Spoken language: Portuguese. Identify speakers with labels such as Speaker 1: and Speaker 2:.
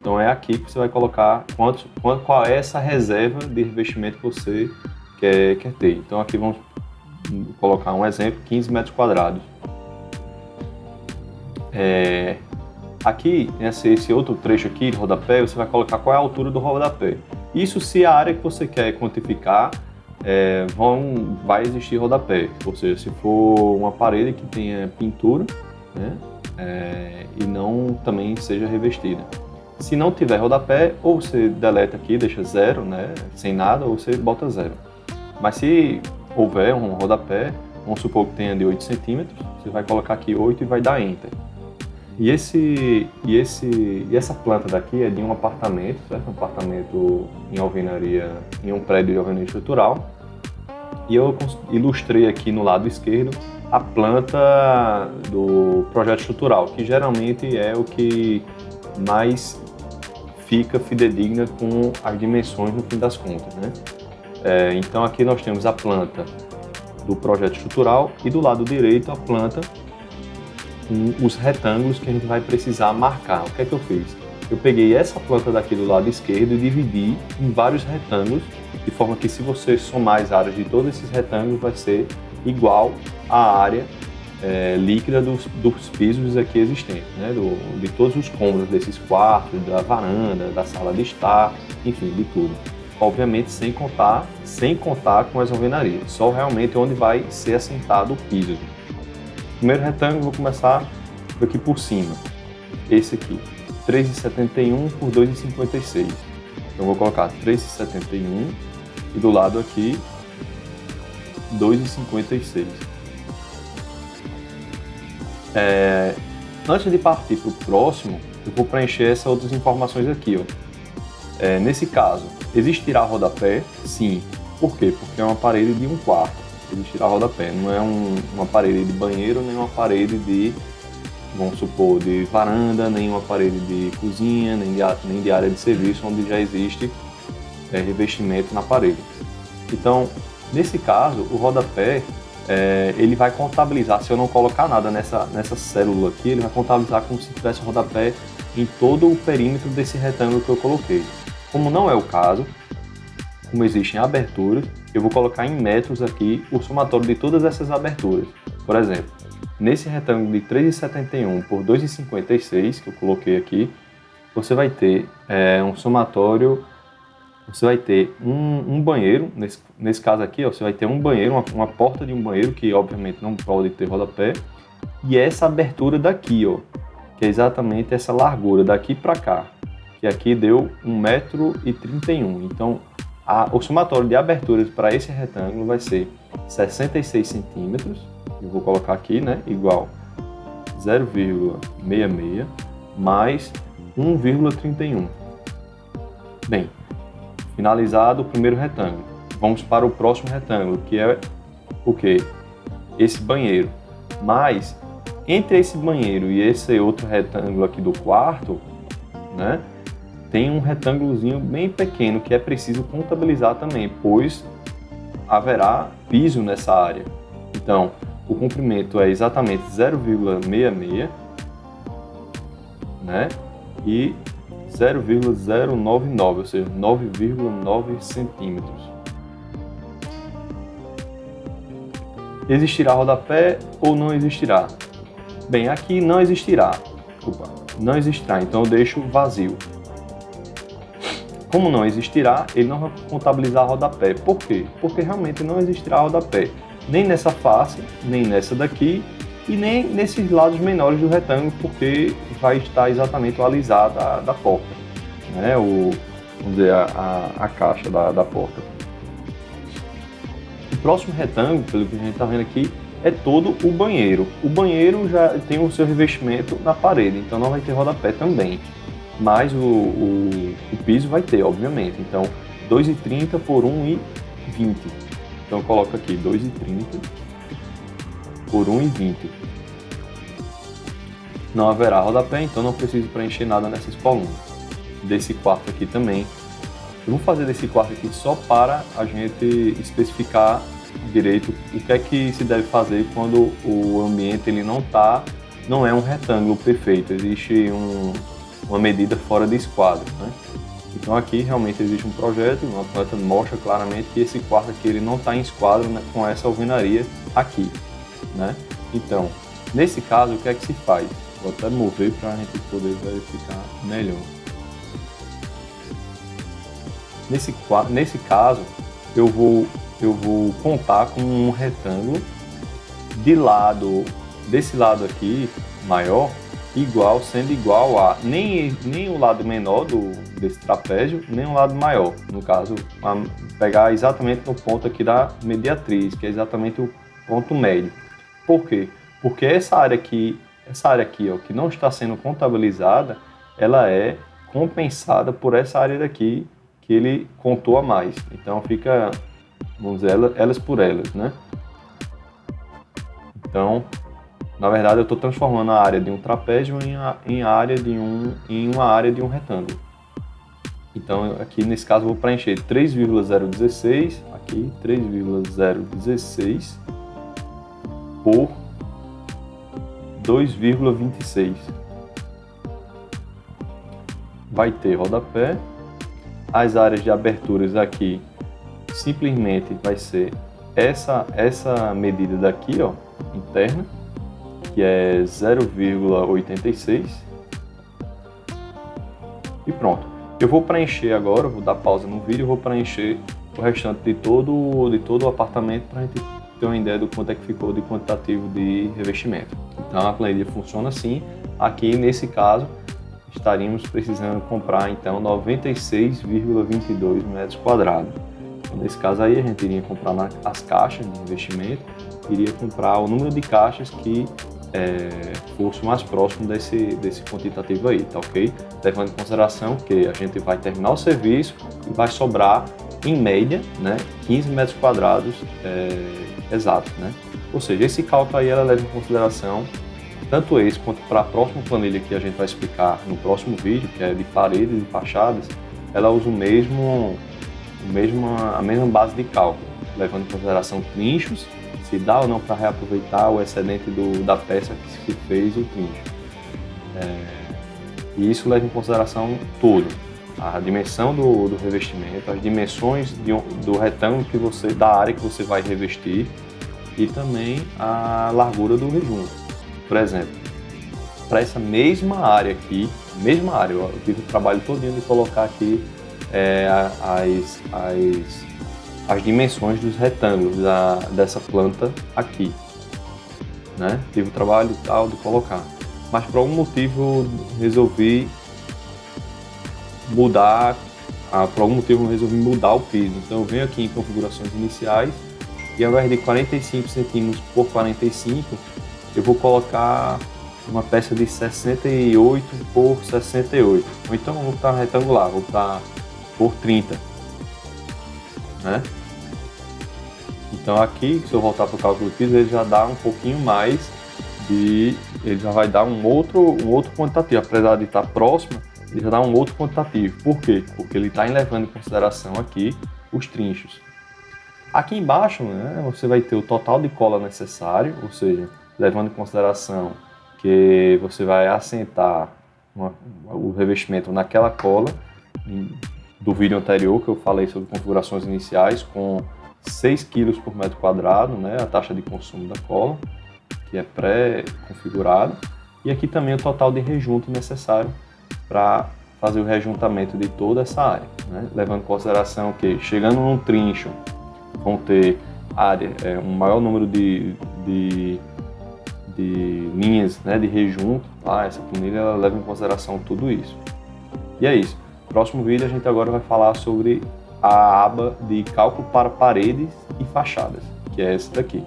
Speaker 1: Então é aqui que você vai colocar qual é essa reserva de revestimento que você quer ter. Então aqui vamos colocar um exemplo, 15 metros quadrados. Aqui, esse outro trecho aqui de rodapé, você vai colocar qual é a altura do rodapé. Isso se a área que você quer quantificar vai existir rodapé, ou seja, se for uma parede que tenha pintura, né, e não também seja revestida. Se não tiver rodapé, ou você deleta aqui, deixa 0, né, sem nada, ou você bota 0. Mas se houver um rodapé, vamos supor que tenha de 8 centímetros, você vai colocar aqui 8 e vai dar Enter. E essa planta daqui é de um apartamento, certo? Um apartamento em alvenaria, em um prédio de alvenaria estrutural. E eu ilustrei aqui no lado esquerdo a planta do projeto estrutural, que geralmente é o que mais fica fidedigna com as dimensões no fim das contas, né? Então aqui nós temos a planta do projeto estrutural e do lado direito a planta com os retângulos que a gente vai precisar marcar. O que é que eu fiz? Eu peguei essa planta daqui do lado esquerdo e dividi em vários retângulos, de forma que se você somar as áreas de todos esses retângulos vai ser igual à área líquida dos pisos aqui existentes, né? De todos os cômodos desses quartos, da varanda, da sala de estar, enfim, de tudo. Obviamente sem contar com as alvenarias, só realmente onde vai ser assentado o piso. Primeiro retângulo, vou começar aqui por cima, esse aqui, 3,71 por 2,56. Então vou colocar 3,71 e do lado aqui 2,56. Antes de partir para o próximo, eu vou preencher essas outras informações aqui. Nesse caso, existirá rodapé? Sim. Por quê? Porque é uma parede de um quarto. Existirá rodapé. Não é uma parede de banheiro, nem uma parede de, vamos supor, de varanda, nem uma parede de cozinha, nem de área de serviço, onde já existe revestimento na parede. Então, nesse caso, o rodapé, ele vai contabilizar, se eu não colocar nada nessa célula aqui, ele vai contabilizar como se tivesse rodapé em todo o perímetro desse retângulo que eu coloquei. Como não é o caso, como existem aberturas, eu vou colocar em metros aqui o somatório de todas essas aberturas. Por exemplo, nesse retângulo de 3,71 por 2,56 que eu coloquei aqui, você vai ter um somatório, você vai ter um banheiro, nesse caso aqui, você vai ter um banheiro, uma porta de um banheiro, que obviamente não pode ter rodapé, e essa abertura daqui, que é exatamente essa largura daqui para cá, que aqui deu 1,31 m. Então, o somatório de aberturas para esse retângulo vai ser 66 centímetros, eu vou colocar aqui, né, igual 0,66 mais 1,31. Bem, finalizado o primeiro retângulo, vamos para o próximo retângulo, que é o quê? Esse banheiro. Mas, entre esse banheiro e esse outro retângulo aqui do quarto, né, tem um retângulozinho bem pequeno que é preciso contabilizar também, pois haverá piso nessa área. Então, o comprimento é exatamente 0,66, né? E 0,099, ou seja, 9,9 centímetros. Existirá rodapé ou não existirá? Bem, aqui não existirá. Não existirá, então eu deixo vazio. Como não existirá, ele não vai contabilizar rodapé. Por quê? Porque realmente não existirá rodapé. Nem nessa face, nem nessa daqui, e nem nesses lados menores do retângulo, porque vai estar exatamente o alisar da porta, né? Vamos dizer, a caixa da porta. O próximo retângulo, pelo que a gente está vendo aqui, é todo o banheiro. O banheiro já tem o seu revestimento na parede, então não vai ter rodapé também. Mas o piso vai ter, obviamente. Então, 2,30 por 1,20. Então, eu coloco aqui 2,30 por 1,20. Não haverá rodapé, então não preciso preencher nada nessas colunas. Desse quarto aqui também. Eu vou fazer desse quarto aqui só para a gente especificar direito o que é que se deve fazer quando o ambiente ele não é um retângulo perfeito. Existe uma medida fora de esquadro, né? Então aqui realmente existe um projeto, uma planta mostra claramente que esse quarto aqui ele não está em esquadro, né, com essa alvenaria aqui, né? Então, nesse caso, o que é que se faz? Vou até mover para a gente poder verificar melhor. Nesse caso, eu vou contar com um retângulo desse lado aqui, maior, sendo igual a nem o lado menor desse trapézio, nem o lado maior. No caso, pegar exatamente no ponto aqui da mediatriz, que é exatamente o ponto médio. Por quê? Porque essa área aqui, ó, que não está sendo contabilizada, ela é compensada por essa área daqui que ele contou a mais. Então fica, vamos dizer, elas por elas, né? Então, na verdade, eu estou transformando a área de um trapézio em uma área de um retângulo. Então, aqui nesse caso, eu vou preencher 3,016, aqui 3,016 por 2,26. Vai ter rodapé. As áreas de aberturas aqui simplesmente vai ser essa medida daqui, ó, interna, que é 0,86. E pronto. Eu vou preencher agora, vou dar pausa no vídeo e vou preencher o restante de todo o apartamento para a gente ter uma ideia do quanto é que ficou de quantitativo de revestimento. Então a planilha funciona assim. Aqui nesse caso estaríamos precisando comprar então 96,22 metros quadrados. Então, nesse caso aí a gente iria comprar as caixas de revestimento, iria comprar o número de caixas que fosse mais próximo desse quantitativo aí, tá ok? Levando em consideração que a gente vai terminar o serviço e vai sobrar, em média, né, 15 metros quadrados exatos, né? Ou seja, esse cálculo aí ela leva em consideração tanto esse quanto para a próxima planilha que a gente vai explicar no próximo vídeo, que é de paredes e fachadas, ela usa a mesma base de cálculo, levando em consideração trinchos, se dá ou não para reaproveitar o excedente da peça que se fez o trincho. E isso leva em consideração tudo, a dimensão do revestimento, as dimensões do retângulo da área que você vai revestir e também a largura do rejunto. Por exemplo, para essa mesma área aqui, eu tive o trabalho todinho de colocar aqui as dimensões dos retângulos dessa planta aqui, né? Tive o trabalho e tal de colocar, mas por algum motivo resolvi mudar o piso. Então eu venho aqui em configurações iniciais e ao invés de 45 centímetros por 45, eu vou colocar uma peça de 68 por 68, ou então vou botar retangular, vou botar por 30, né? Então aqui, se eu voltar para o cálculo do piso, ele já dá um pouquinho mais ele já vai dar um outro quantitativo, apesar de estar próximo, ele já dá um outro quantitativo. Por quê? Porque ele está levando em consideração aqui os trinchos. Aqui embaixo, né, você vai ter o total de cola necessário, ou seja, levando em consideração que você vai assentar o revestimento naquela cola do vídeo anterior que eu falei sobre configurações iniciais, com 6 kg por metro quadrado, né, a taxa de consumo da cola, que é pré-configurado, e aqui também o total de rejunte necessário para fazer o rejuntamento de toda essa área, né, levando em consideração que chegando num trincho vão ter um maior número de linhas, né, de rejunto. Essa planilha ela leva em consideração tudo isso. E é isso. No próximo vídeo a gente agora vai falar sobre a aba de cálculo para paredes e fachadas, que é essa daqui.